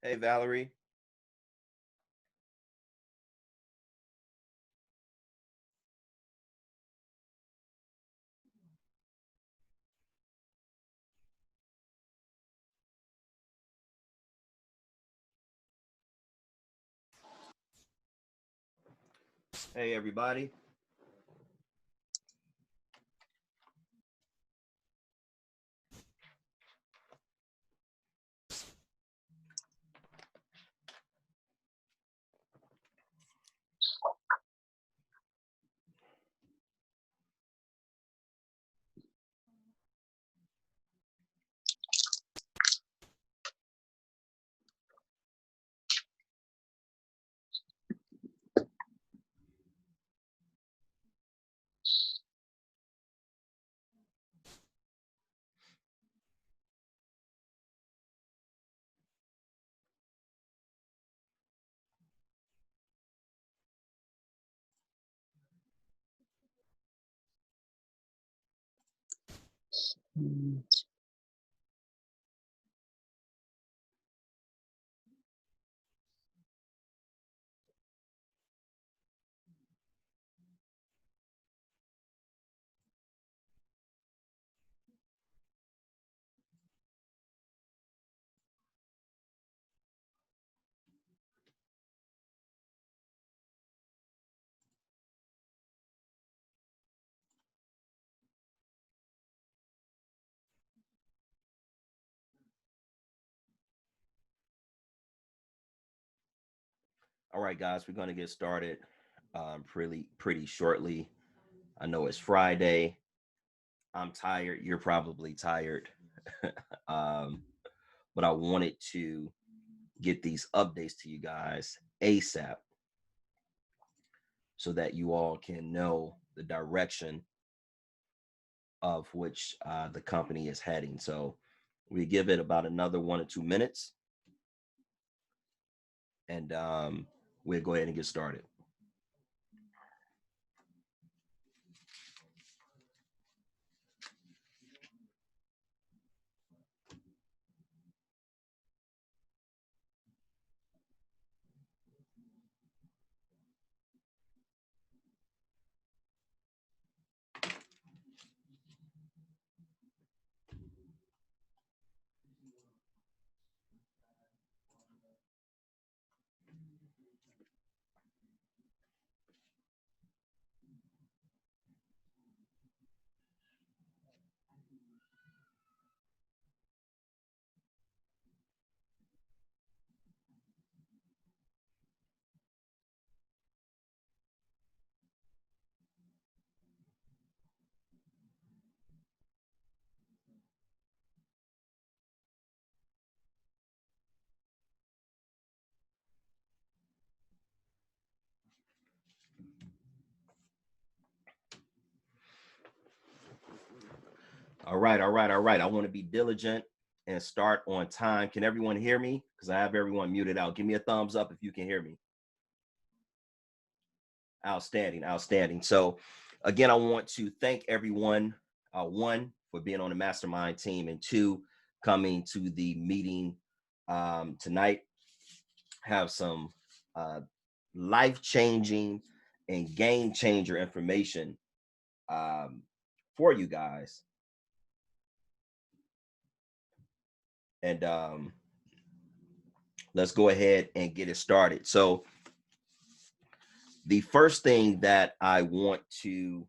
Hey, Valerie. Hey, everybody. All right, guys, we're going to get started pretty shortly. I know it's Friday. I'm tired. You're probably tired. um, but I wanted to get these updates to you guys ASAP so that you all can know the direction of which the company is heading. So we give it about another 1 or 2 minutes, and we'll go ahead and get started. All right, all right, all right. I want to be diligent and start on time. Can everyone hear me? Because I have everyone muted out. Give me a thumbs up if you can hear me. Outstanding, outstanding. So, again, I want to thank everyone, one, for being on the mastermind team, and two, coming to the meeting tonight. Have some uh, life changing and game changer information um, for you guys. And let's go ahead and get it started. So, the first thing that I want to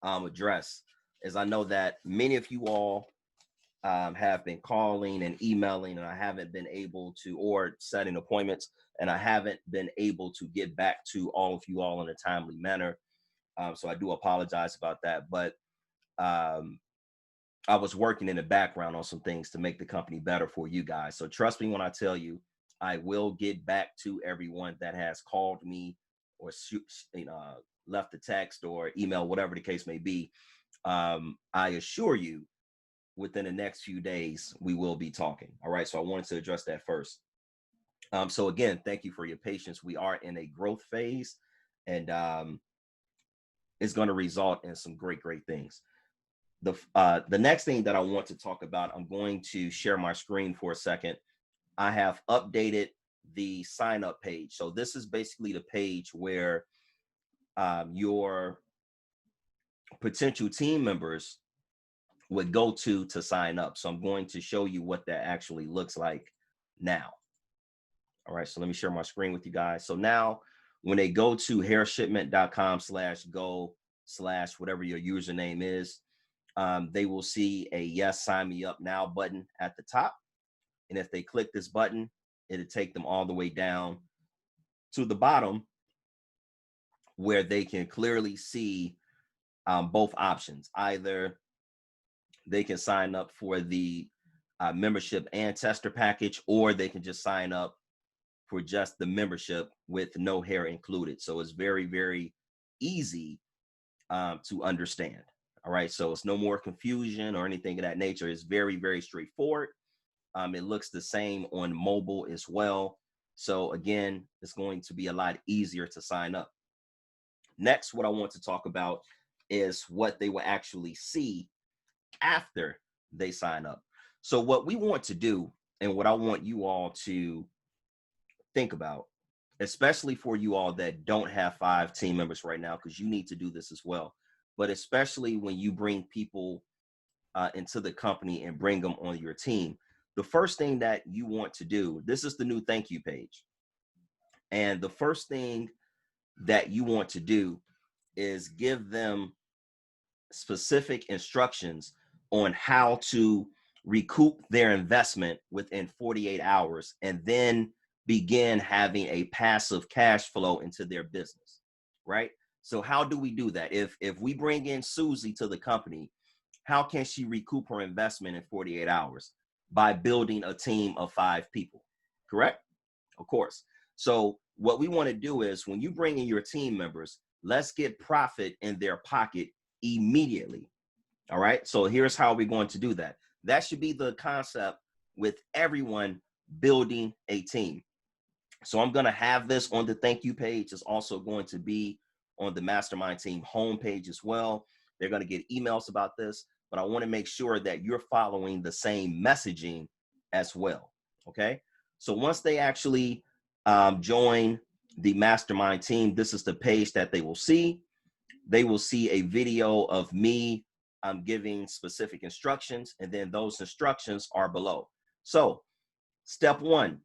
address is I know that many of you all have been calling and emailing, and I haven't been able to, or setting appointments, and I haven't been able to get back to all of you all in a timely manner. So I do apologize about that. But um, I was working in the background on some things to make the company better for you guys. So trust me when I tell you, I will get back to everyone that has called me or left a text or email, whatever the case may be. I assure you, within the next few days, we will be talking. All right. So I wanted to address that first. So again, thank you for your patience. We are in a growth phase, and it's going to result in some great, great things. The next thing that I want to talk about, I'm going to share my screen for a second, I have updated the sign up page. So this is basically the page where your potential team members would go to sign up. So I'm going to show you what that actually looks like now. All right, so let me share my screen with you guys. So now when they go to hairshipment.com/go/whatever your username is, they will see a yes, sign me up now button at the top. And if they click this button, it'll take them all the way down to the bottom where they can clearly see both options. Either they can sign up for the membership and tester package, or they can just sign up for just the membership with no hair included. So it's very, very easy to understand. All right, so it's no more confusion or anything of that nature. It's very, very straightforward. It looks the same on mobile as well. So again, it's going to be a lot easier to sign up. Next, what I want to talk about is what they will actually see after they sign up. So what we want to do, and what I want you all to think about, especially for you all that don't have 5 team members right now, because you need to do this as well, but especially when you bring people into the company and bring them on your team, the first thing that you want to do, this is the new thank you page. And the first thing that you want to do is give them specific instructions on how to recoup their investment within 48 hours and then begin having a passive cash flow into their business, right? So how do we do that? If we bring in Susie to the company, how can she recoup her investment in 48 hours? By building a team of 5 people, correct? Of course. So what we want to do is when you bring in your team members, let's get profit in their pocket immediately. All right. So here's how we're going to do that. That should be the concept with everyone building a team. So I'm going to have this on the thank you page. It's also going to be on the mastermind team homepage as well. They're going to get emails about this, but I want to make sure that you're following the same messaging as well. Okay. So once they actually join the mastermind team, this is the page that they will see. They will see a video of me giving specific instructions, and then those instructions are below. So step 1,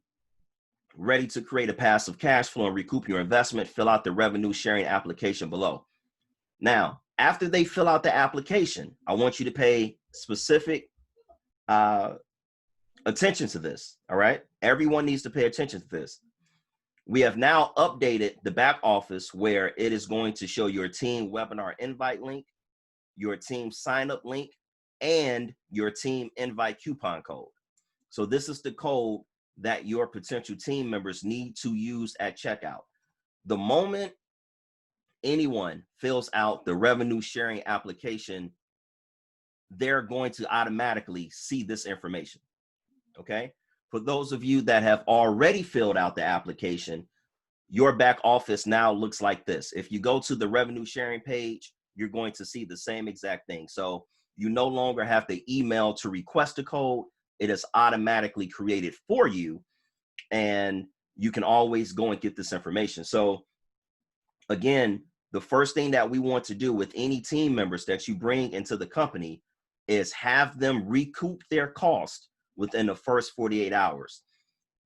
ready to create a passive cash flow and recoup your investment, fill out the revenue sharing application below. Now, after they fill out the application, I want you to pay specific attention to this, all right? Everyone needs to pay attention to this. We have now updated the back office where it is going to show your team webinar invite link, your team sign up link, and your team invite coupon code. So this is the code that your potential team members need to use at checkout. The moment anyone fills out the revenue sharing application, they're going to automatically see this information. Okay. For those of you that have already filled out the application, your back office now looks like this. If you go to the revenue sharing page, you're going to see the same exact thing. So you no longer have to email to request a code. It is automatically created for you, and you can always go and get this information. So again, the first thing that we want to do with any team members that you bring into the company is have them recoup their cost within the first 48 hours.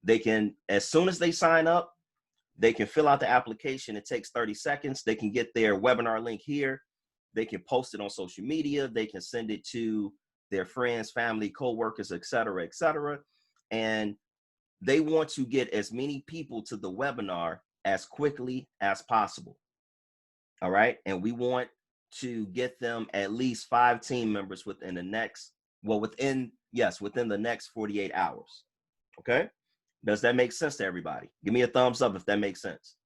They can, as soon as they sign up, they can fill out the application. It takes 30 seconds. They can get their webinar link here. They can post it on social media. They can send it to their friends, family, coworkers, et cetera, et cetera. And they want to get as many people to the webinar as quickly as possible. All right. And we want to get them at least 5 team members within the next, within the next 48 hours. Okay. Does that make sense to everybody? Give me a thumbs up if that makes sense.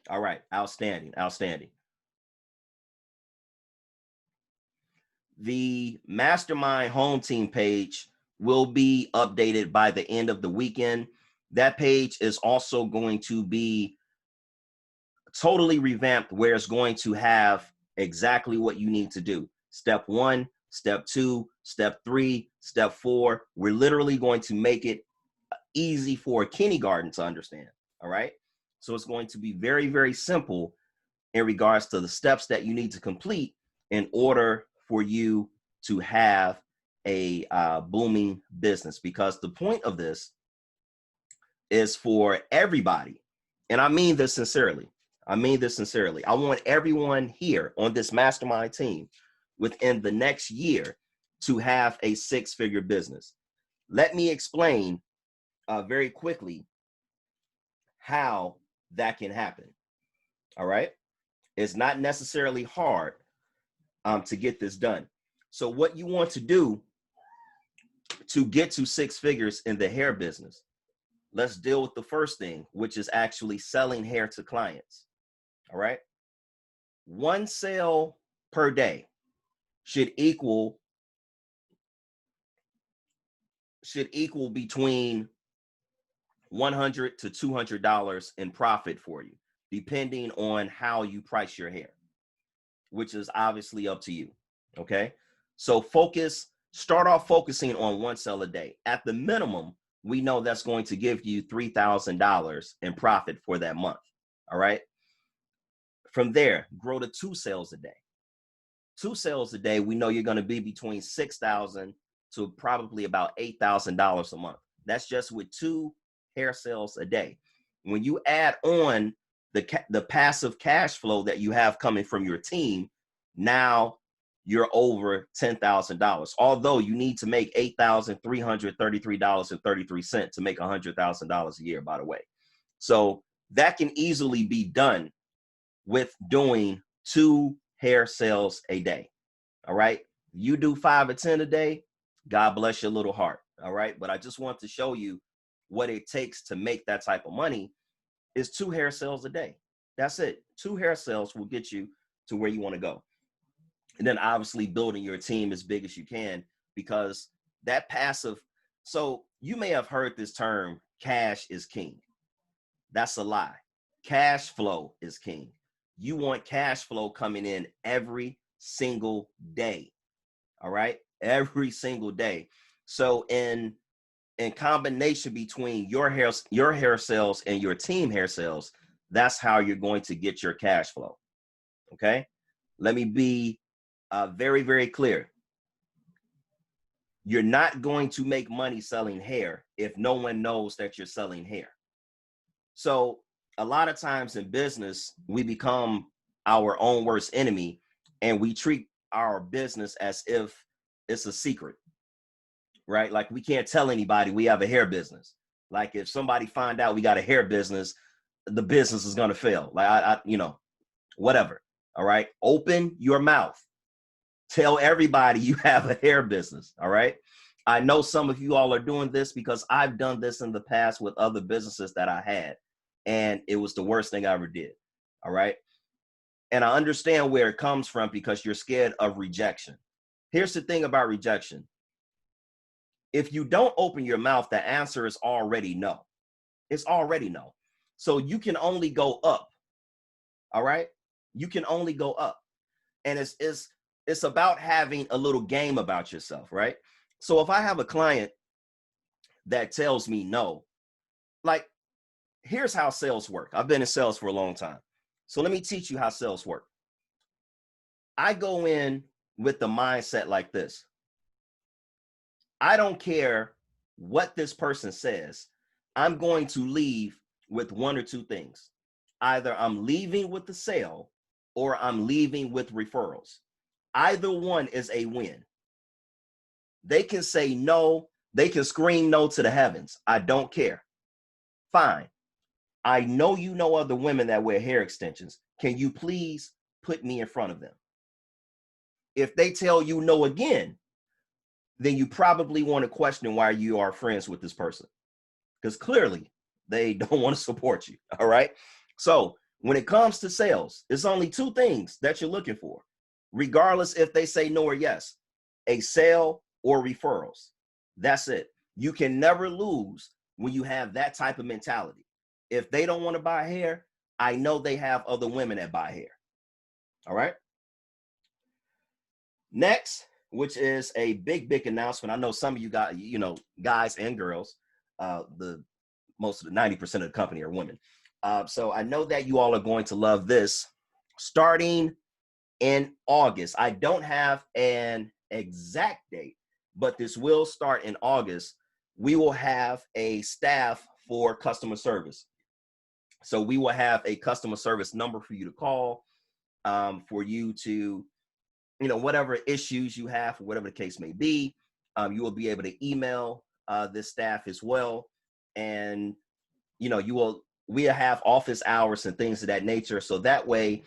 All right. Outstanding. Outstanding. The mastermind home team page will be updated by the end of the weekend. That page is also going to be totally revamped, where it's going to have exactly what you need to do. Step 1, step 2, step 3, step 4. We're literally going to make it easy for a kindergarten to understand. All right. So it's going to be very, very simple in regards to the steps that you need to complete in order for you to have a booming business. Because the point of this is for everybody. And I mean this sincerely. I mean this sincerely. I want everyone here on this mastermind team within the next year to have a 6-figure business. Let me explain very quickly how that can happen. All right. It's not necessarily hard to get this done. So what you want to do to get to 6 figures in the hair business, let's deal with the first thing, which is actually selling hair to clients. All right. 1 sale per day should equal between $100 to $200 in profit for you, depending on how you price your hair, which is obviously up to you. Okay. So start off focusing on 1 sale a day. At the minimum, we know that's going to give you $3,000 in profit for that month. All right. From there, grow to 2 sales a day. 2 sales a day, we know you're going to be between $6,000 to probably about $8,000 a month. That's just with 2 hair sales a day. When you add on the passive cash flow that you have coming from your team, now you're over $10,000. Although you need to make $8,333.33 to make $100,000 a year, by the way. So that can easily be done with doing 2 hair sales a day. All right. You do 5 or 10 a day. God bless your little heart. All right. But I just want to show you what it takes to make that type of money is 2 hair sales a day. That's it. 2 hair sales will get you to where you want to go. And then obviously building your team as big as you can, because that passive. So you may have heard this term, cash is king. That's a lie. Cash flow is king. You want cash flow coming in every single day. All right. Every single day. So in combination between your hair sales and your team hair sales, that's how you're going to get your cash flow. Okay. Let me be very, very clear. You're not going to make money selling hair if no one knows that you're selling hair. So a lot of times in business, we become our own worst enemy and we treat our business as if it's a secret, right? Like we can't tell anybody we have a hair business. Like if somebody find out we got a hair business, the business is going to fail. Like whatever. All right. Open your mouth. Tell everybody you have a hair business. All right. I know some of you all are doing this because I've done this in the past with other businesses that I had, and it was the worst thing I ever did. All right. And I understand where it comes from because you're scared of rejection. Here's the thing about rejection. If you don't open your mouth, the answer is already no. It's already no. So you can only go up. All right. You can only go up. And it's about having a little game about yourself, right? So if I have a client that tells me no, like, here's how sales work. I've been in sales for a long time. So let me teach you how sales work. I go in with the mindset like this. I don't care what this person says. I'm going to leave with 1 or 2 things. Either I'm leaving with the sale or I'm leaving with referrals. Either one is a win. They can say no. They can scream no to the heavens. I don't care. Fine. I know you know other women that wear hair extensions. Can you please put me in front of them? If they tell you no again, then you probably want to question why you are friends with this person, because clearly they don't want to support you. All right. So when it comes to sales, it's only 2 things that you're looking for, regardless if they say no or yes: a sale or referrals. That's it. You can never lose when you have that type of mentality. If they don't want to buy hair, I know they have other women that buy hair. All right. Next, which is a big announcement. I know some of you got, guys and girls, the most of the 90% of the company are women. So I know that you all are going to love this. Starting in August, I don't have an exact date, but this will start in August. We will have a staff for customer service. So we will have a customer service number for you to call, for you to, whatever issues you have, whatever the case may be. You will be able to email this staff as well. And, we'll have office hours and things of that nature. So that way,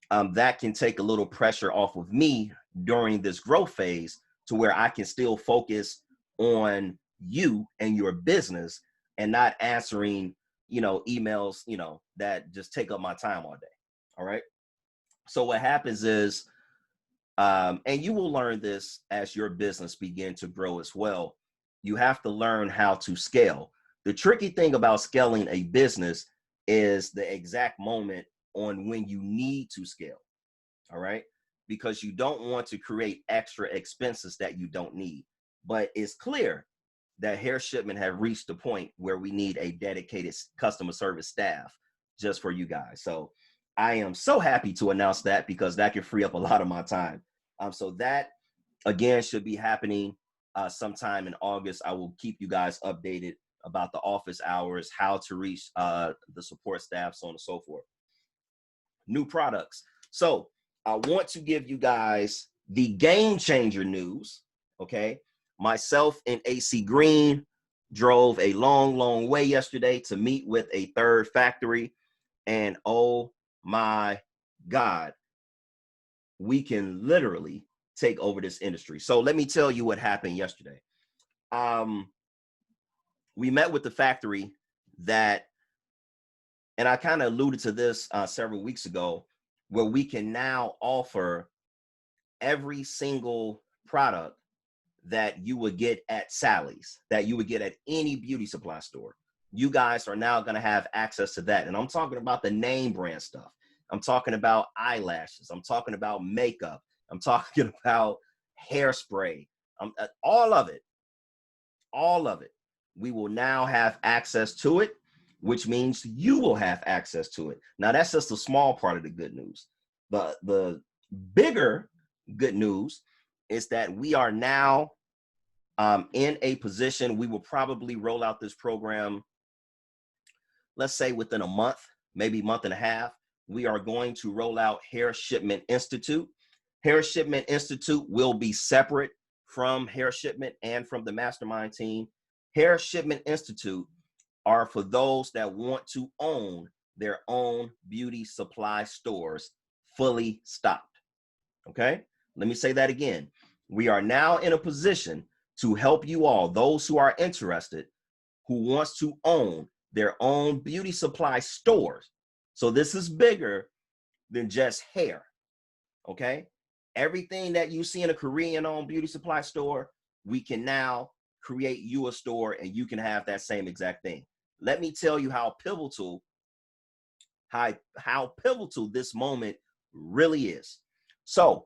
that can take a little pressure off of me during this growth phase, to where I can still focus on you and your business, and not answering, emails, that just take up my time all day. All right. So what happens is, and you will learn this as your business begin to grow as well, you have to learn how to scale. The tricky thing about scaling a business is the exact moment on when you need to scale. All right. Because you don't want to create extra expenses that you don't need. But it's clear that Hair Shipment have reached the point where we need a dedicated customer service staff just for you guys. So I am so happy to announce that, because that can free up a lot of my time. So that, again, should be happening sometime in August. I will keep you guys updated about the office hours, how to reach the support staff, so on and so forth. New products. So I want to give you guys the game changer news. Okay. Myself and AC Green drove a long way yesterday to meet with a third factory. And oh my God, we can literally take over this industry. So let me tell you what happened yesterday. We met with the factory that, and I kind of alluded to this several weeks ago, where we can now offer every single product that you would get at Sally's, that you would get at any beauty supply store. You guys are now going to have access to that. And I'm talking about the name brand stuff. I'm talking about eyelashes. I'm talking about makeup. I'm talking about hairspray. All of it. We will now have access to it, which means you will have access to it. Now, that's just a small part of the good news. The bigger good news is that we are now in a position, we will probably roll out this program, let's say within a month, maybe month and a half. We are going to roll out Hair Shipment Institute. Hair Shipment Institute will be separate from Hair Shipment and from the mastermind team. Hair Shipment Institute are for those that want to own their own beauty supply stores, fully stocked. Okay, let me say that again. We are now in a position to help you all, those who are interested, who wants to own their own beauty supply stores. So this is bigger than just hair. Okay, everything that you see in a Korean-owned beauty supply store, we can now create you a store, and you can have that same exact thing. Let me tell you how pivotal this moment really is. So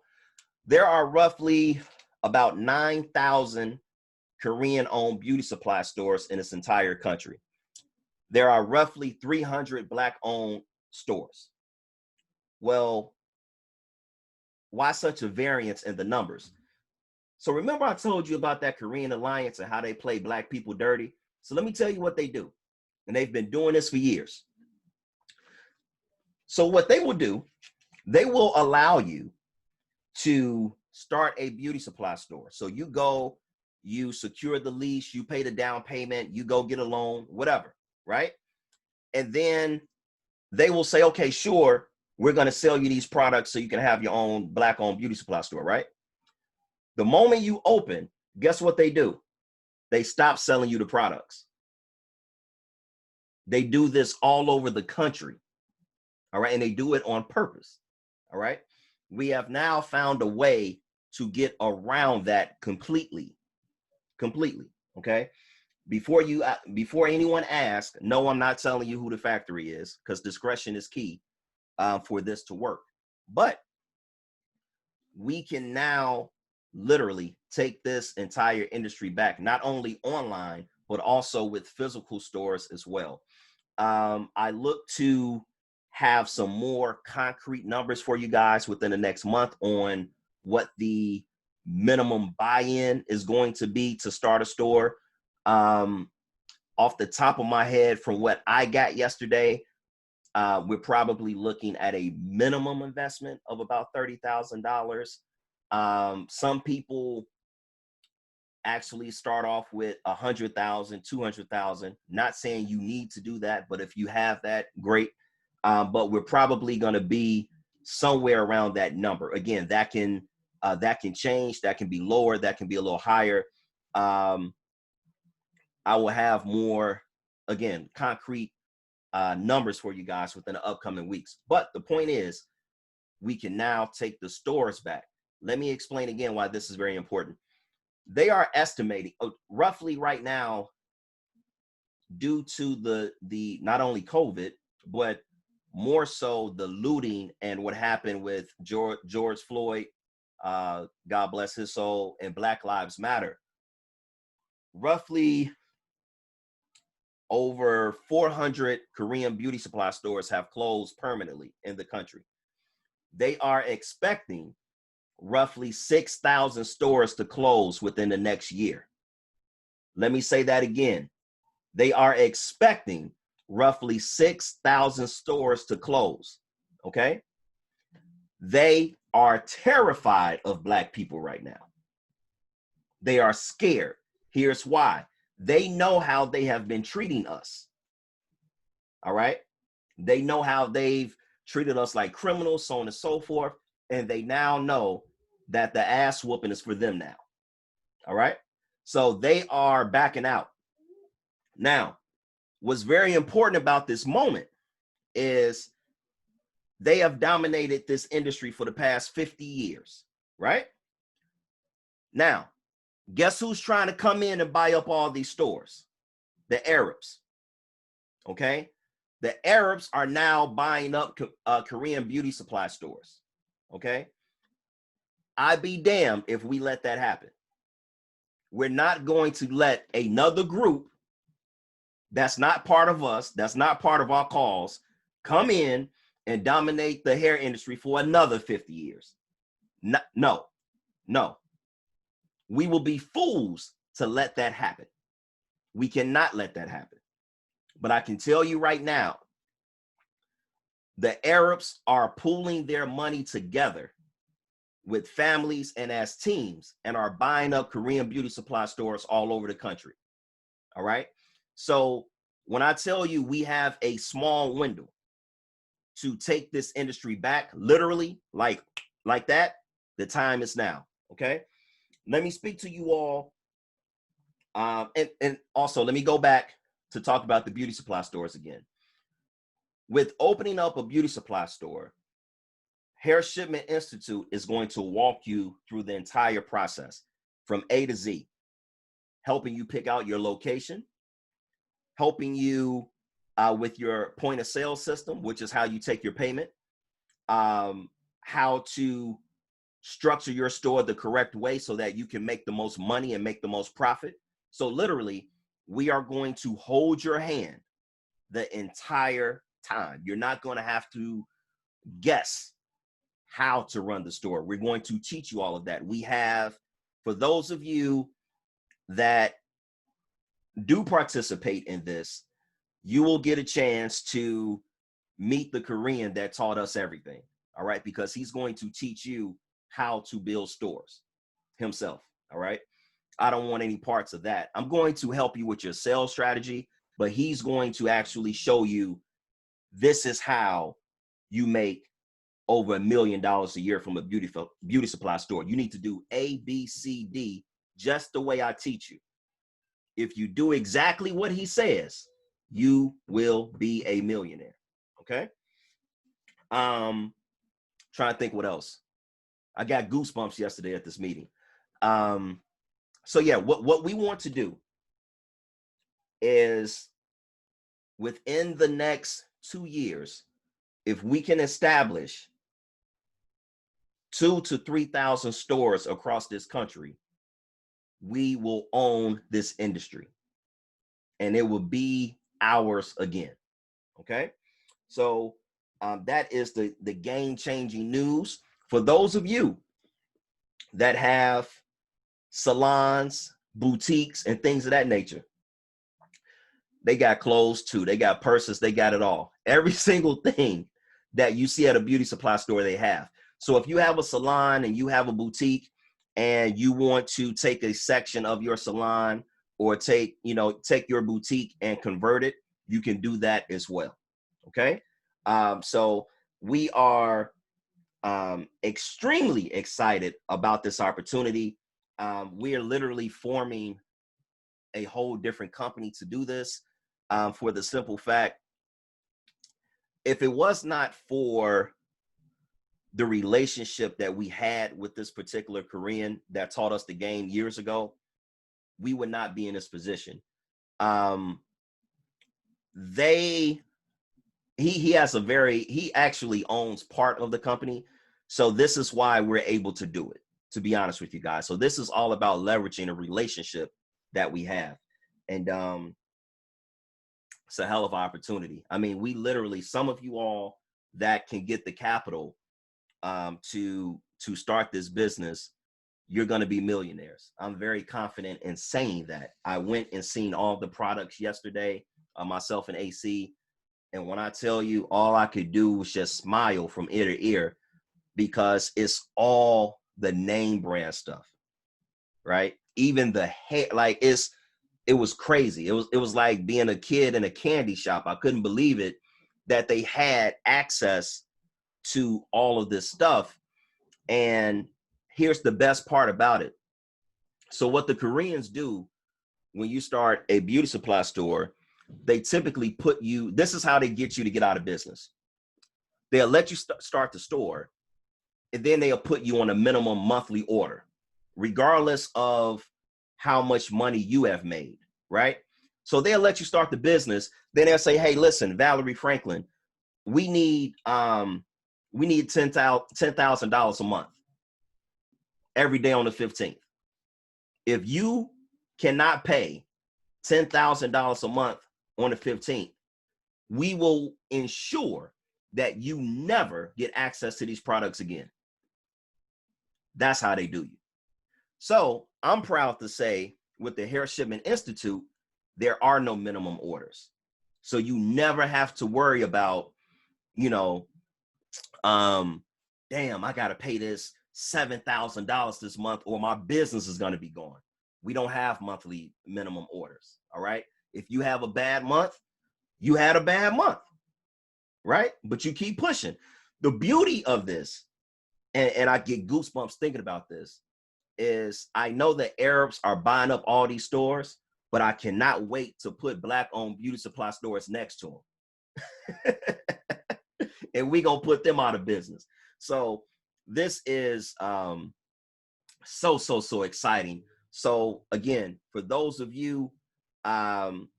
there are roughly about 9,000 Korean-owned beauty supply stores in this entire country. There are roughly 300 Black-owned stores. Well, why such a variance in the numbers? So remember I told you about that Korean alliance and how they play Black people dirty? So let me tell you what they do. And they've been doing this for years. So what they will do, they will allow you to start a beauty supply store. So you go, you secure the lease, you pay the down payment, you go get a loan, whatever, right? And then they will say, okay, sure, we're going to sell you these products so you can have your own Black-owned beauty supply store, right? The moment you open, guess what they do? They stop selling you the products. They do this all over the country, all right? And they do it on purpose, all right? We have now found a way to get around that completely, okay? Before anyone asks, no, I'm not telling you who the factory is, because discretion is key for this to work. But we can now literally take this entire industry back, not only online, but also with physical stores as well. I look to have some more concrete numbers for you guys within the next month on what the minimum buy-in is going to be to start a store. Off the top of my head, from what I got yesterday, we're probably looking at a minimum investment of about $30,000. Some people actually start off with 100,000, 200,000. Not saying you need to do that, but if you have that, great. But we're probably going to be somewhere around that number. Again, that can change. That can be lower. That can be a little higher. I will have more, again, concrete numbers for you guys within the upcoming weeks. But the point is, we can now take the stores back. Let me explain again why this is very important. They are estimating roughly right now, due to the not only COVID, but more so the looting and what happened with George Floyd, God bless his soul, and Black Lives Matter. Roughly over 400 Korean beauty supply stores have closed permanently in the country. They are expecting roughly 6,000 stores to close within the next year. Let me say that again. They are expecting roughly 6,000 stores to close. Okay. They are terrified of Black people right now. They are scared. Here's why. They know how they have been treating us. All right. They know how they've treated us like criminals, so on and so forth. And they now know that the ass whooping is for them now. All right. So they are backing out. Now, what's very important about this moment is they have dominated this industry for the past 50 years, right? Now, guess who's trying to come in and buy up all these stores? The Arabs. Okay. The Arabs are now buying up Korean beauty supply stores. Okay. I'd be damned if we let that happen. We're not going to let another group that's not part of us, that's not part of our cause, come in and dominate the hair industry for another 50 years. No. We will be fools to let that happen. We cannot let that happen. But I can tell you right now, the Arabs are pooling their money together with families and as teams and are buying up Korean beauty supply stores all over the country. All right. So when I tell you we have a small window to take this industry back, literally like that, the time is now. Okay. Let me speak to you all. And also let me go back to talk about the beauty supply stores again. With opening up a beauty supply store, Hair Shipment Institute is going to walk you through the entire process from A to Z, helping you pick out your location, helping you with your point of sale system, which is how you take your payment, how to structure your store the correct way so that you can make the most money and make the most profit. So literally, we are going to hold your hand the entire time. You're not going to have to guess how to run the store. We're going to teach you all of that. We have, for those of you that do participate in this, you will get a chance to meet the Korean that taught us everything. All right. Because he's going to teach you how to build stores himself. All right. I don't want any parts of that. I'm going to help you with your sales strategy, but he's going to actually show you this is how you make over $1 million a year from a beauty supply store. You need to do A, B, C, D, just the way I teach you. If you do exactly what he says, you will be a millionaire. Okay. Trying to think what else. I got goosebumps yesterday at this meeting. So yeah, what we want to do is within the next 2 years, if we can establish 2 to 3,000 stores across this country, we will own this industry and it will be ours again. Okay. So that is the game-changing news for those of you that have salons, boutiques, and things of that nature. They got clothes too. They got purses. They got it all. Every single thing that you see at a beauty supply store, they have. So if you have a salon and you have a boutique and you want to take a section of your salon or take your boutique and convert it, you can do that as well. Okay. So we are extremely excited about this opportunity. We are literally forming a whole different company to do this, for the simple fact, if it was not for the relationship that we had with this particular Korean that taught us the game years ago, we would not be in this position. He actually owns part of the company. So this is why we're able to do it, to be honest with you guys. So this is all about leveraging a relationship that we have. And it's a hell of an opportunity. I mean, we literally, some of you all that can get the capital to start this business, you're going to be millionaires. I'm very confident in saying that. I went and seen all the products yesterday, myself and AC. And when I tell you, all I could do was just smile from ear to ear, because it's all the name brand stuff, right? Even the hair, like it was crazy. It was like being a kid in a candy shop. I couldn't believe it that they had access to all of this stuff. And here's the best part about it. So what the Koreans do when you start a beauty supply store, they typically put you, this is how they get you to get out of business. They'll let you start the store, and then they'll put you on a minimum monthly order, regardless of how much money you have made, right? So they'll let you start the business. Then they'll say, hey, listen, Valerie Franklin, we need $10,000 a month every day on the 15th. If you cannot pay $10,000 a month on the 15th, we will ensure that you never get access to these products again. That's how they do you. So I'm proud to say, with the Hair Shipment Institute, there are no minimum orders. So you never have to worry about, damn, I got to pay this $7,000 this month or my business is going to be gone. We don't have monthly minimum orders. All right. If you have a bad month, you had a bad month, right? But you keep pushing. The beauty of this, and I get goosebumps thinking about this, is I know the Arabs are buying up all these stores, but I cannot wait to put Black-owned beauty supply stores next to them. And we gonna put them out of business. So this is so exciting. So again, for those of you, I'm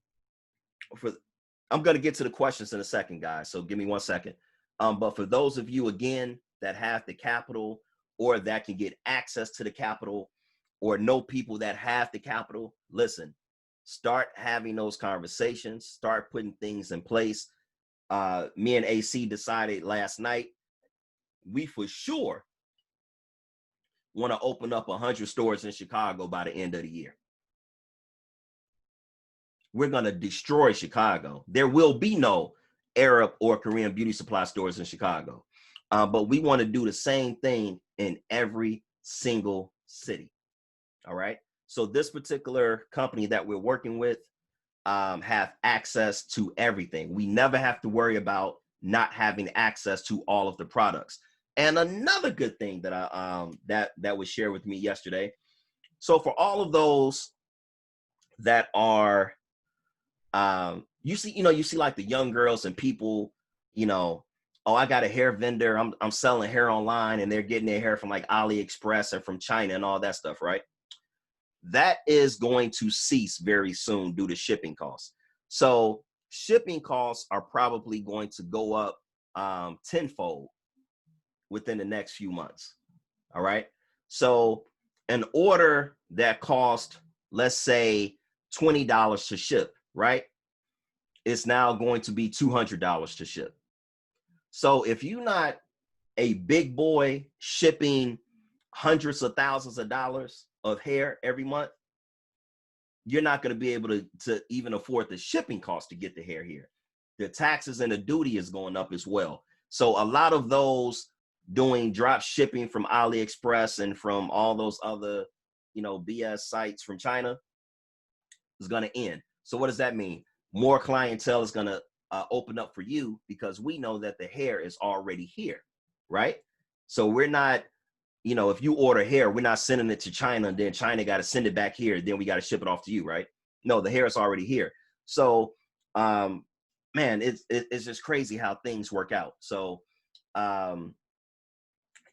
gonna get to the questions in a second, guys. So give me 1 second. But for those of you, again, that have the capital or that can get access to the capital or know people that have the capital, listen, start having those conversations, start putting things in place. Me and AC decided last night, we for sure want to open up 100 stores in Chicago by the end of the year. We're going to destroy Chicago. There will be no Arab or Korean beauty supply stores in Chicago. But we want to do the same thing in every single city. All right. So this particular company that we're working with have access to everything. We never have to worry about not having access to all of the products. And another good thing that I that was shared with me yesterday. So for all of those that are you see like the young girls and people, oh, I got a hair vendor. I'm selling hair online and they're getting their hair from like AliExpress and from China and all that stuff, right? That is going to cease very soon due to shipping costs. So shipping costs are probably going to go up tenfold within the next few months. All right. So an order that cost, let's say, $20 to ship, right? It's now going to be $200 to ship. So if you're not a big boy shipping hundreds of thousands of dollars of hair every month, you're not going to be able to even afford the shipping cost to get the hair here. The taxes and the duty is going up as well. So a lot of those doing drop shipping from AliExpress and from all those other, BS sites from China is going to end. So what does that mean? More clientele is going to open up for you, because we know that the hair is already here, right? So we're not, if you order hair, we're not sending it to China and then China got to send it back here. Then we got to ship it off to you, right? No, the hair is already here. So, man, it's just crazy how things work out. So,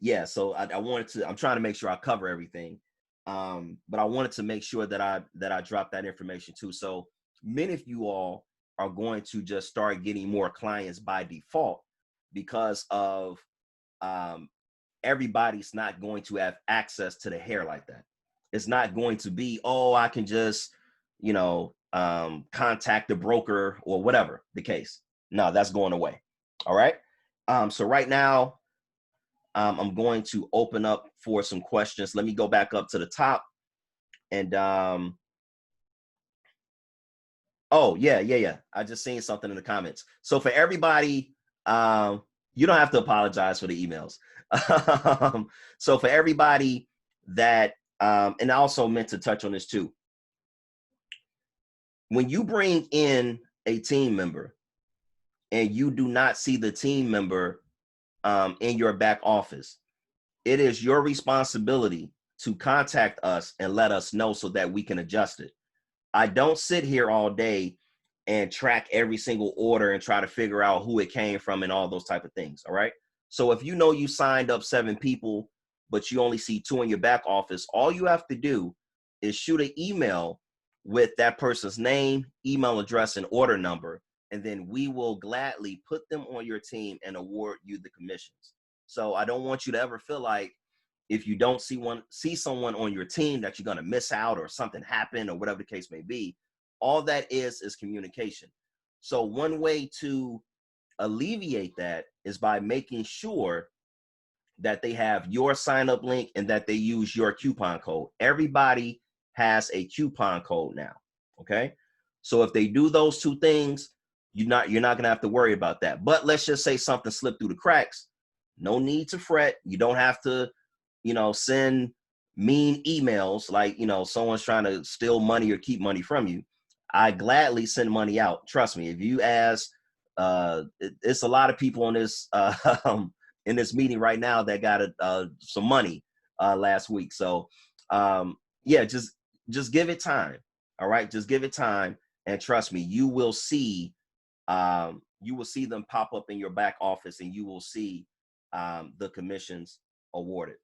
yeah, so I wanted to, I'm trying to make sure I cover everything. But I wanted to make sure that I dropped that information too. So many of you all are going to just start getting more clients by default, because of everybody's not going to have access to the hair like that. It's not going to be, oh, I can just, contact the broker or whatever the case. No, that's going away. All right. So right now, I'm going to open up for some questions. Let me go back up to the top. And oh, yeah. I just seen something in the comments. So for everybody, you don't have to apologize for the emails. So for everybody that, and I also meant to touch on this too. When you bring in a team member and you do not see the team member in your back office, it is your responsibility to contact us and let us know so that we can adjust it. I don't sit here all day and track every single order and try to figure out who it came from and all those type of things. All right. So if you know you signed up 7 people, but you only see 2 in your back office, all you have to do is shoot an email with that person's name, email address, and order number, and then we will gladly put them on your team and award you the commissions. So I don't want you to ever feel like, if you don't see someone on your team, that you're going to miss out or something happened or whatever the case may be. All that is communication. So one way to alleviate that is by making sure that they have your sign up link and that they use your coupon code. Everybody has a coupon code now. Okay. So if they do those 2 things, you're not going to have to worry about that. But let's just say something slipped through the cracks. No need to fret. You don't have to, send mean emails like, someone's trying to steal money or keep money from you. I gladly send money out. Trust me. If you ask, it's a lot of people on this, in this meeting right now that got some money last week. So yeah, just give it time. All right. Just give it time. And trust me, you will see them pop up in your back office, and you will see the commissions awarded.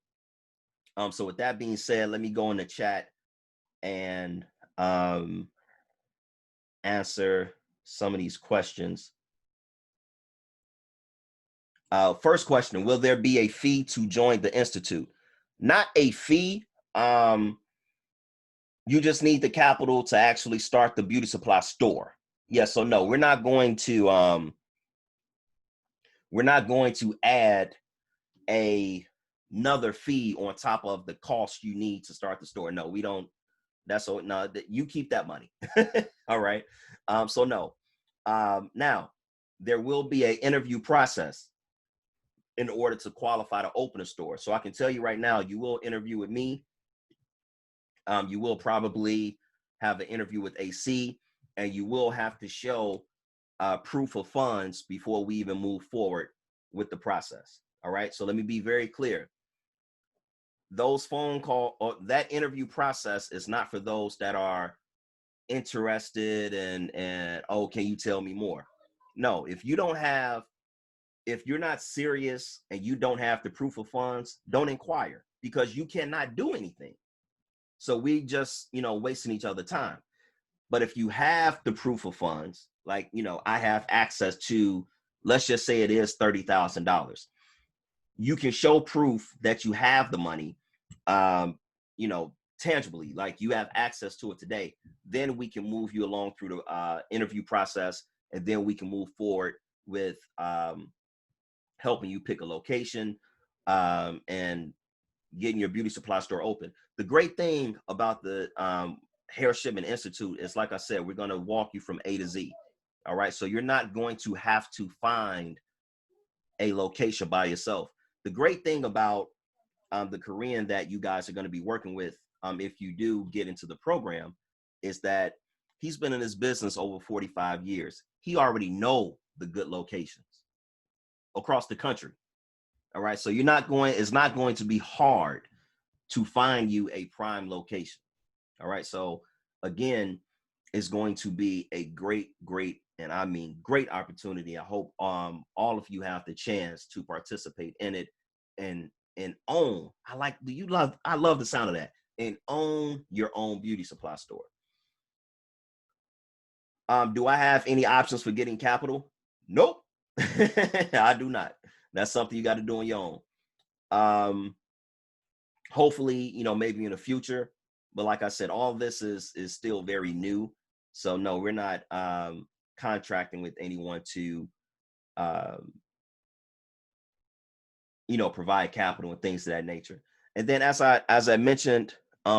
So with that being said, let me go in the chat and answer some of these questions. First question, will there be a fee to join the Institute? Not a fee. You just need the capital to actually start the beauty supply store. Yes, so no, we're not going to add another fee on top of the cost you need to start the store. No, we don't. That's so no, you keep that money. All right. So no. Now there will be an interview process in order to qualify to open a store. So I can tell you right now, you will interview with me. You will probably have an interview with AC, and you will have to show proof of funds before we even move forward with the process. All right. So let me be very clear. Those phone call or that interview process is not for those that are interested and oh, can you tell me more? No, if you're not serious and you don't have the proof of funds, don't inquire, because you cannot do anything. So we just, wasting each other time. But if you have the proof of funds, like, I have access to, let's just say it is $30,000. you can show proof that you have the money, you know, tangibly, like you have access to it today, then we can move you along through the interview process, and then we can move forward with helping you pick a location and getting your beauty supply store open. The great thing about the Hair Shipment Institute is, like I said, we're going to walk you from A to Z. All right. So you're not going to have to find a location by yourself. The great thing about the Korean that you guys are going to be working with, if you do get into the program, is that he's been in this business over 45 years. He already know the good locations across the country. All right. So it's not going to be hard to find you a prime location. All right. So again, it's going to be a great, and I mean great opportunity. I hope all of you have the chance to participate in it and own. I love the sound of that. And own your own beauty supply store. Do I have any options for getting capital? Nope. I do not. That's something you got to do on your own. Hopefully, you know, maybe in the future, but like I said, all this is still very new. So no, we're not contracting with anyone to you know, provide capital and things of that nature. And then as I mentioned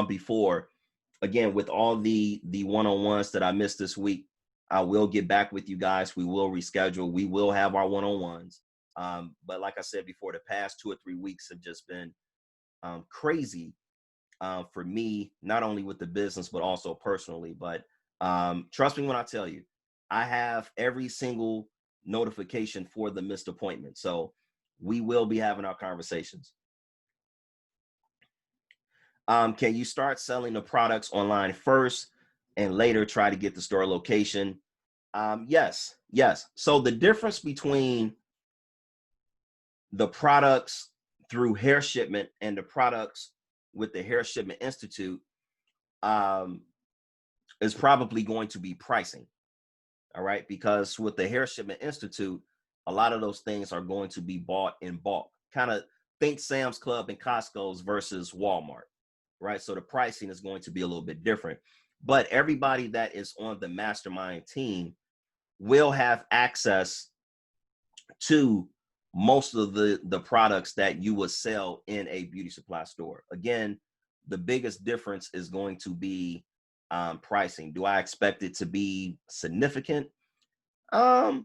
before, again, with all the one-on-ones that I missed this week, I will get back with you guys. We will reschedule. We will have our one-on-ones. But like I said before, the past 2 or 3 weeks have just been crazy for me, not only with the business, but also personally. But trust me when I tell you, I have every single notification for the missed appointment. So we will be having our conversations. Can you start selling the products online first and later try to get the store location? Yes. So the difference between the products through Hair Shipment and the products with the Hair Shipment Institute is probably going to be pricing. All right. Because with the Hair Shipment Institute, a lot of those things are going to be bought in bulk. Kind of think Sam's Club and Costco's versus Walmart. Right. So the pricing is going to be a little bit different. But everybody that is on the mastermind team will have access to most of the products that you would sell in a beauty supply store. Again, the biggest difference is going to be pricing. Do I expect it to be significant? I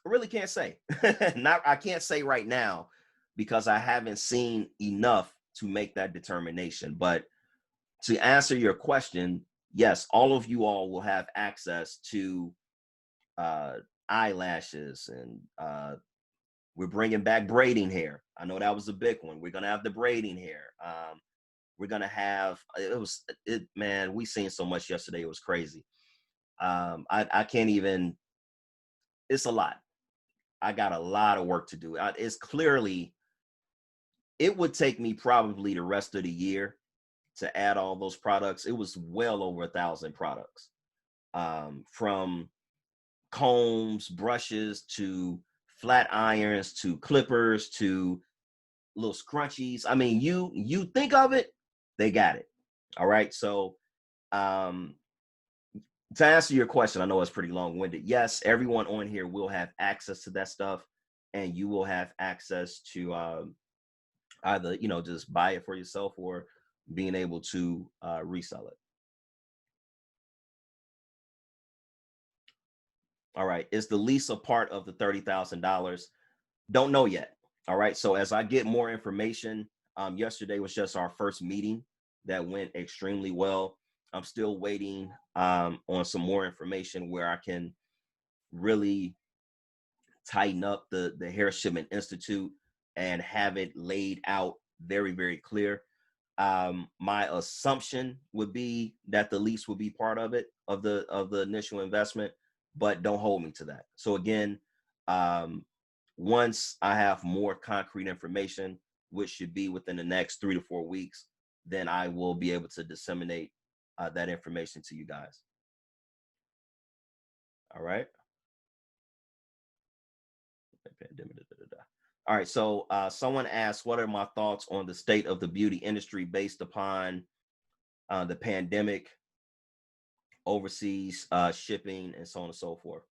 really can't say. I can't say right now because I haven't seen enough to make that determination. But to answer your question, yes, all of you all will have access to eyelashes, and we're bringing back braiding hair. I know that was a big one. We're gonna have the braiding hair. We're gonna have man, we seen so much yesterday. It was crazy. I can't even. It's a lot. I got a lot of work to do. It's clearly. It would take me probably the rest of the year to add all those products. It was well over 1,000 products, from combs, brushes, to flat irons, to clippers, to little scrunchies. I mean, you think of it, they got it. All right. So to answer your question, I know it's pretty long-winded. Yes, everyone on here will have access to that stuff, and you will have access to either, you know, just buy it for yourself or being able to resell it. All right. Is the lease a part of the $30,000? Don't know yet. All right. So as I get more information, yesterday was just our first meeting that went extremely well. I'm still waiting on some more information where I can really tighten up the Hair Shipment Institute and have it laid out very, very clear. My assumption would be that the lease would be part of it, of the initial investment, but don't hold me to that. So again, once I have more concrete information, which should be within the next 3 to 4 weeks, then I will be able to disseminate that information to you guys. All right. All right. So someone asked, what are my thoughts on the state of the beauty industry based upon the pandemic, overseas shipping, and so on and so forth?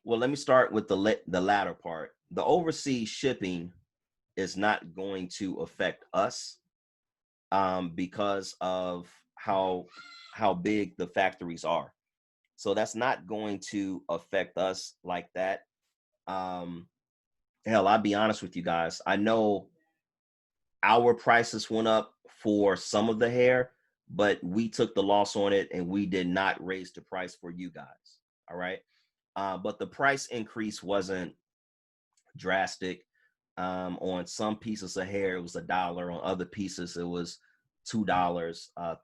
Well, let me start with the latter part. The overseas shipping is not going to affect us because of how big the factories are. So that's not going to affect us like that. Um, Hell, I'll be honest with you guys. I know our prices went up for some of the hair, but we took the loss on it and we did not raise the price for you guys. All right. But the price increase wasn't drastic. On some pieces of hair, it was $1. On other pieces, it was $2,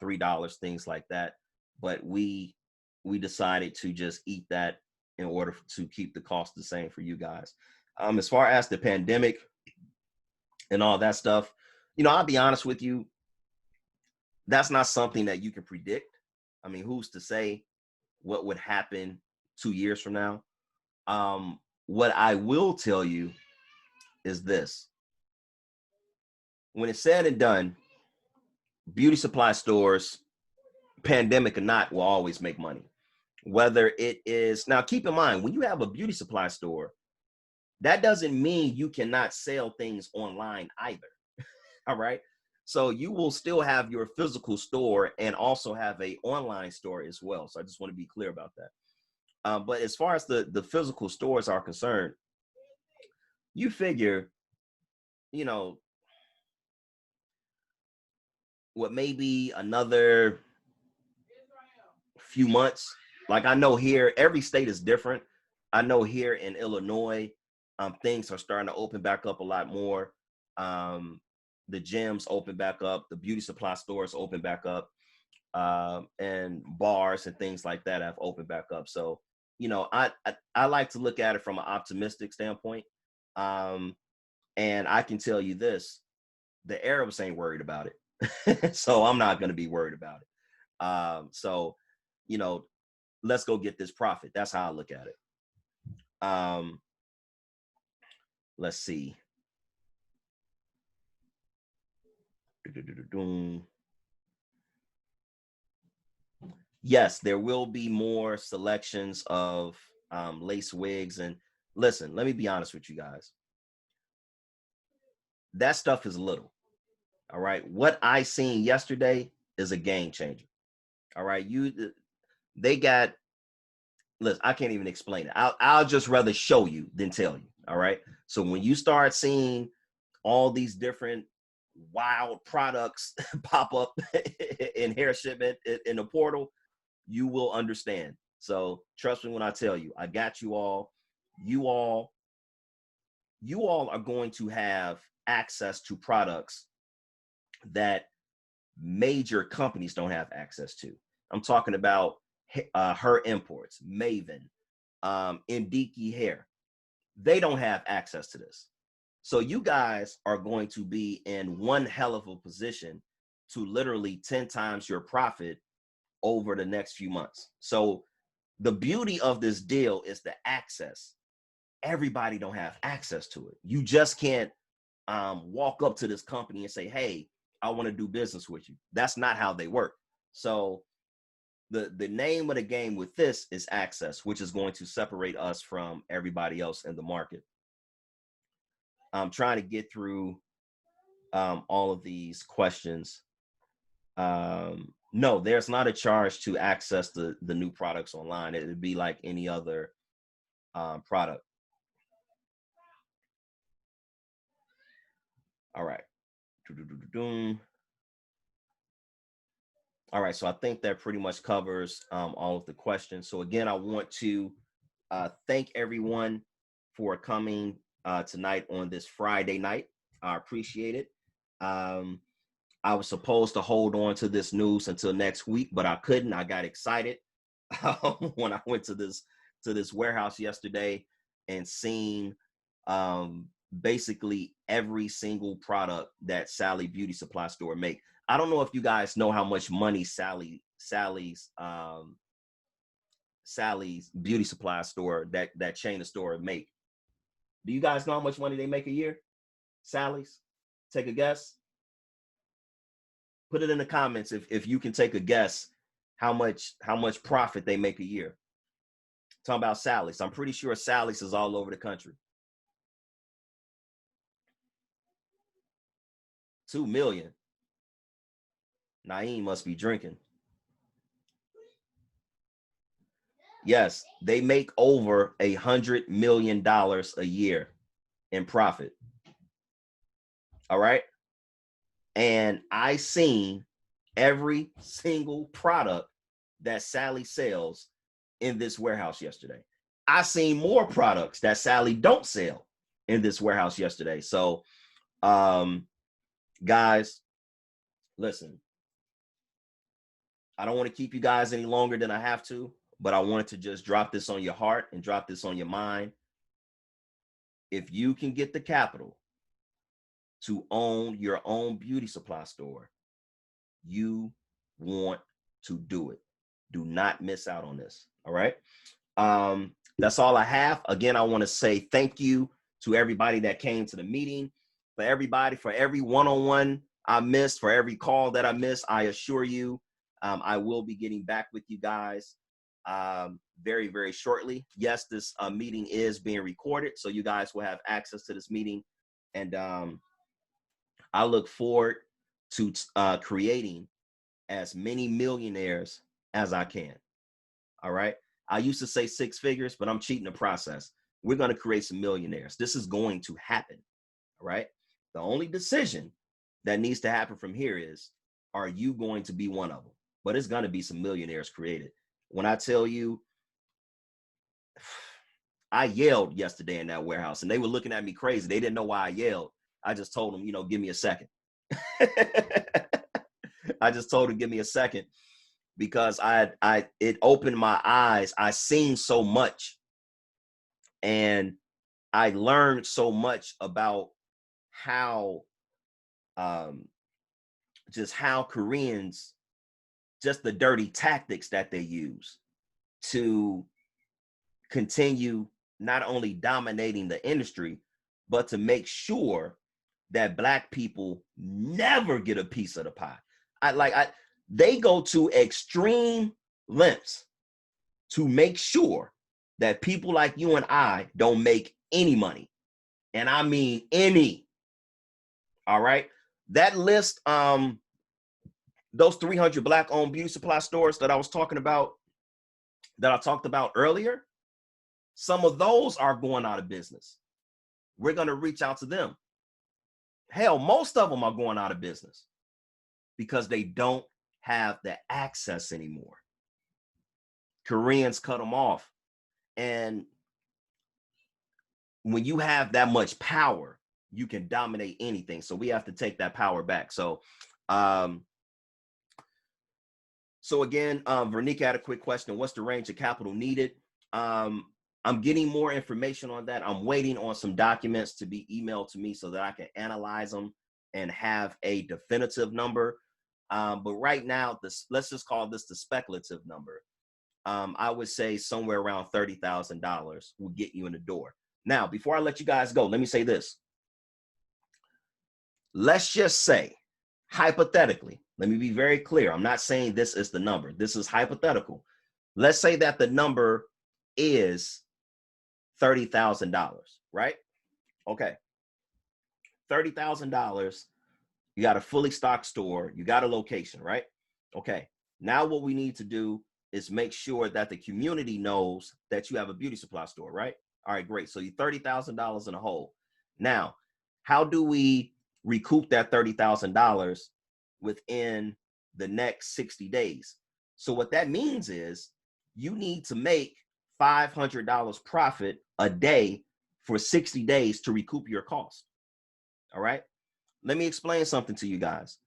$3, things like that. But we decided to just eat that in order to keep the cost the same for you guys. As far as the pandemic and all that stuff, I'll be honest with you, that's not something that you can predict. I mean, who's to say what would happen 2 years from now? What I will tell you is this: when it's said and done, beauty supply stores, pandemic or not, will always make money. Whether it is, now keep in mind, when you have a beauty supply store, that doesn't mean you cannot sell things online either. All right. So you will still have your physical store and also have a online store as well. So I just want to be clear about that. But as far as the physical stores are concerned, you figure, you know, what, maybe another few months. Like, I know here, every state is different. I know here in Illinois, things are starting to open back up a lot more. The gyms open back up, the beauty supply stores open back up, and bars and things like that have opened back up. So, I like to look at it from an optimistic standpoint. Um, and I can tell you this: the Arabs ain't worried about it, so I'm not going to be worried about it. So, you know, let's go get this profit. That's how I look at it. Um, let's see. Yes, there will be more selections of lace wigs. And listen, let me be honest with you guys. That stuff is little. All right. What I seen yesterday is a game changer. All right. They got, listen, I can't even explain it. I'll just rather show you than tell you. All right. So when you start seeing all these different wild products pop up in hair shipment in the portal, you will understand. So trust me when I tell you, I got you all. You all, you all are going to have access to products that major companies don't have access to. I'm talking about Her Imports, Maven, Indiki Hair. They don't have access to this. So you guys are going to be in one hell of a position to literally 10 times your profit over the next few months. So the beauty of this deal is the access. Everybody don't have access to it. You just can't walk up to this company and say, hey, I want to do business with you. That's not how they work. So the name of the game with this is access, which is going to separate us from everybody else in the market. I'm trying to get through all of these questions. No, there's not a charge to access the new products online. It would be like any other product. All right. All right, so I think that pretty much covers all of the questions. So again, I want to thank everyone for coming tonight on this Friday night. I appreciate it. Um, I was supposed to hold on to this news until next week, but I couldn't. I got excited when I went to this warehouse yesterday and seen basically every single product that Sally Beauty Supply Store make. I don't know if you guys know how much money Sally's Beauty Supply Store, that chain of store, make. Do you guys know how much money they make a year? Sally's? Take a guess. Put it in the comments if you can take a guess how much profit they make a year. Talking about Sally's. I'm pretty sure Sally's is all over the country. 2 million. Naeem must be drinking. Yes, they make over $100 million a year in profit. All right. And I seen every single product that Sally sells in this warehouse yesterday. I seen more products that Sally don't sell in this warehouse yesterday. So, guys, listen, I don't want to keep you guys any longer than I have to, but I wanted to just drop this on your heart and drop this on your mind. If you can get the capital to own your own beauty supply store, you want to do it. Do not miss out on this. All right. That's all I have. Again, I want to say thank you to everybody that came to the meeting, for every one-on-one I missed, for every call that I missed. I assure you, I will be getting back with you guys very, very shortly. Yes, this meeting is being recorded, so you guys will have access to this meeting. And I look forward to creating as many millionaires as I can. All right. I used to say 6 figures, but I'm cheating the process. We're going to create some millionaires. This is going to happen. All right. The only decision that needs to happen from here is, are you going to be one of them? But it's going to be some millionaires created. When I tell you, I yelled yesterday in that warehouse and they were looking at me crazy. They didn't know why I yelled. I just told them, give me a second. I just told them, give me a second, because it opened my eyes. I seen so much and I learned so much about how how Koreans, just the dirty tactics that they use to continue not only dominating the industry, but to make sure that Black people never get a piece of the pie. They go to extreme lengths to make sure that people like you and I don't make any money. And I mean any. All right. That list, those 300 Black-owned beauty supply stores that I was talking about, that I talked about earlier, some of those are going out of business. We're going to reach out to them. Hell, most of them are going out of business because they don't have the access anymore. Koreans cut them off. And when you have that much power, you can dominate anything. So we have to take that power back. So, again, Vernika had a quick question. What's the range of capital needed? I'm getting more information on that. I'm waiting on some documents to be emailed to me so that I can analyze them and have a definitive number. But right now, let's just call this the speculative number. I would say somewhere around $30,000 will get you in the door. Now, before I let you guys go, let me say this. Let's just say, hypothetically, let me be very clear. I'm not saying this is the number. This is hypothetical. Let's say that the number is $30,000, right? Okay. $30,000. You got a fully stocked store. You got a location, right? Okay. Now what we need to do is make sure that the community knows that you have a beauty supply store, right? All right, great. So you're $30,000 in a hole. Now, how do we recoup that $30,000 within the next 60 days? So what that means is you need to make $500 profit a day for 60 days to recoup your cost. All right. Let me explain something to you guys.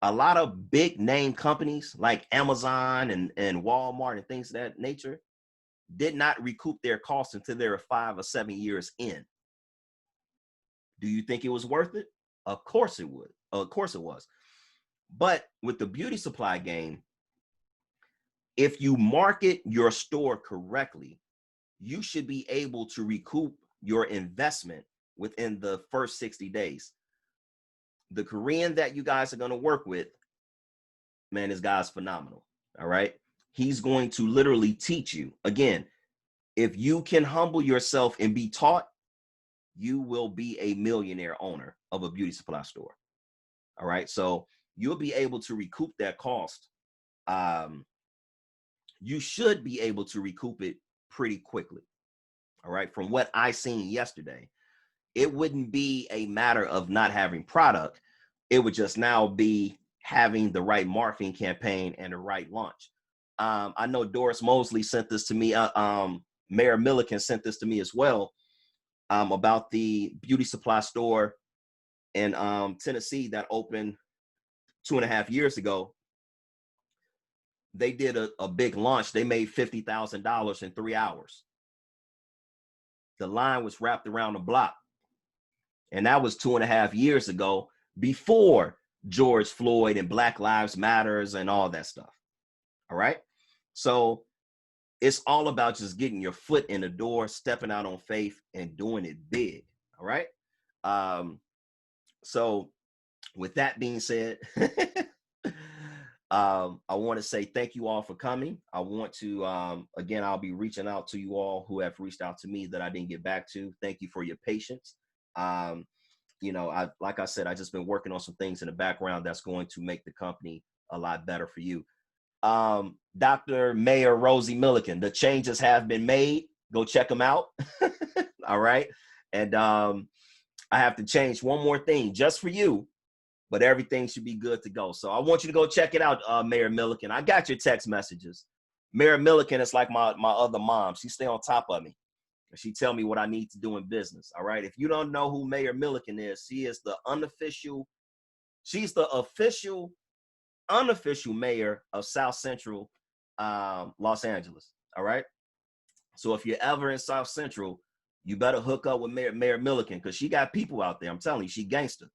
A lot of big name companies like Amazon and Walmart and things of that nature did not recoup their costs until they were 5 or 7 years in. Do you think it was worth it? Of course it would. Of course it was. But with the beauty supply game, if you market your store correctly, you should be able to recoup your investment within the first 60 days. The Korean that you guys are going to work with, man, this guy's phenomenal. All right. He's going to literally teach you. Again, if you can humble yourself and be taught, you will be a millionaire owner of a beauty supply store. All right. So you'll be able to recoup that cost. You should be able to recoup it pretty quickly. All right. From what I seen yesterday, it wouldn't be a matter of not having product. It would just now be having the right marketing campaign and the right launch. I know Doris Mosley sent this to me. Mayor Milliken sent this to me as well, about the beauty supply store in Tennessee that opened 2.5 years ago. They did a big launch. They made $50,000 in 3 hours. The line was wrapped around the block. And that was 2.5 years ago, before George Floyd and Black Lives Matters and all that stuff. All right. So it's all about just getting your foot in the door, stepping out on faith and doing it big. All right. So with that being said, I want to say thank you all for coming. I want to, again, I'll be reaching out to you all who have reached out to me that I didn't get back to. Thank you for your patience. You know, like I said, I just been working on some things in the background that's going to make the company a lot better for you. Dr. Mayor Rosie Milliken, the changes have been made. Go check them out. All right. And I have to change one more thing just for you, but everything should be good to go. So I want you to go check it out, Mayor Milliken. I got your text messages. Mayor Milliken is like my other mom. She stay on top of me. She tell me what I need to do in business. All right. If you don't know who Mayor Milliken is, she's the unofficial mayor of South Central Los Angeles. All right. So if you're ever in South Central, you better hook up with Mayor Milliken, because she got people out there. I'm telling you, she gangster.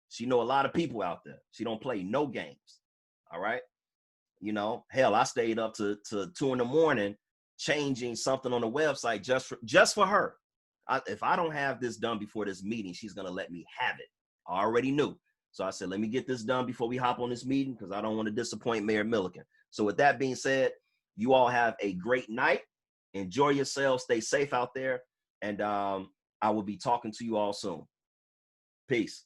She know a lot of people out there. She don't play no games. All right. You know, hell, I stayed up to 2 a.m. changing something on the website just for her. If I don't have this done before this meeting, she's going to let me have it. I already knew. So I said, let me get this done before we hop on this meeting, because I don't want to disappoint Mayor Milliken. So with that being said, you all have a great night. Enjoy yourselves. Stay safe out there. And I will be talking to you all soon. Peace.